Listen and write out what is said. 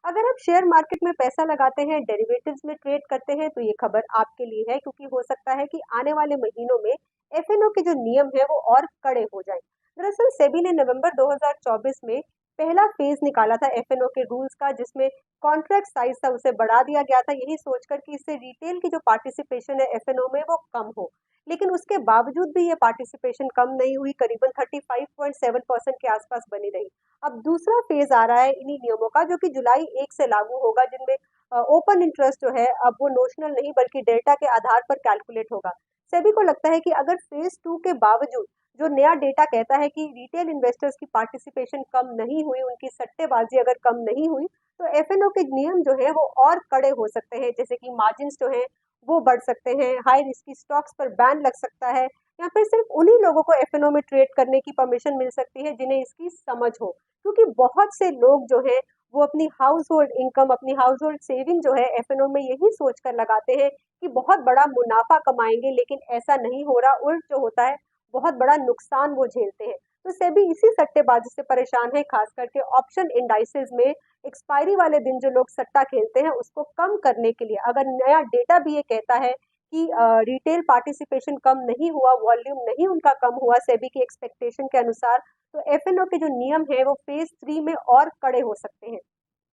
अगर आप share market में पैसा लगाते हैं, डेरिवेटिव्स में ट्रेड करते हैं, तो ये खबर आपके लिए है, क्योंकि हो सकता है कि आने वाले महीनों में एफएनओ के जो नियम है वो और कड़े हो जाएं। दरअसल सेबी ने नवंबर 2024 में पहला फेज निकाला था एफएनओ के रूल्स का, जिसमें कॉन्ट्रैक्ट साइज था उसे बढ़ा दिया गया था, यही सोचकर कि इससे रिटेल की जो पार्टिसिपेशन है एफएनओ में वो कम हो। लेकिन उसके बावजूद भी ये पार्टिसिपेशन कम नहीं हुई, करीबन 35.7% के आसपास बनी रही। अब दूसरा फेज आ रहा है इन्हीं नियमों का, जो कि जुलाई 1 से लागू होगा, जिनमें ओपन इंटरेस्ट जो है अब वो नोशनल नहीं बल्कि डेल्टा के आधार पर कैलकुलेट होगा। सेबी को लगता है कि अगर फेज 2 के बावजूद जो नया डेटा कहता है कि रिटेल इन्वेस्टर्स की पार्टिसिपेशन कम नहीं हुई, उनकी सट्टेबाजी अगर कम नहीं हुई, तो एफएनओ के नियम जो है वो और कड़े हो सकते हैं, जैसे कि मार्जिन जो है वो बढ़ सकते हैं, हाई रिस्की स्टॉक्स पर बैन लग सकता है, या फिर सिर्फ उन्हीं लोगों को एफएनओ में ट्रेड करने की परमिशन मिल सकती है जिन्हें इसकी समझ हो। क्योंकि बहुत से लोग जो हैं वो अपनी हाउस होल्ड इनकम, अपनी हाउस होल्ड सेविंग जो है एफएनओ में यही सोचकर लगाते हैं कि बहुत बड़ा मुनाफा कमाएंगे, लेकिन ऐसा नहीं हो रहा, उल्ट जो होता है बहुत बड़ा नुकसान वो झेलते हैं। तो सेबी इसी सट्टेबाजी से परेशान है, खास करके ऑप्शन इंडाइसेस में एक्सपायरी वाले दिन जो लोग सट्टा खेलते हैं उसको कम करने के लिए। अगर नया डेटा भी ये कहता है कि रिटेल पार्टिसिपेशन कम नहीं हुआ, वॉल्यूम नहीं उनका कम हुआ सेबी की एक्सपेक्टेशन के अनुसार, तो एफएनओ के जो नियम है वो फेज 3 में और कड़े हो सकते हैं।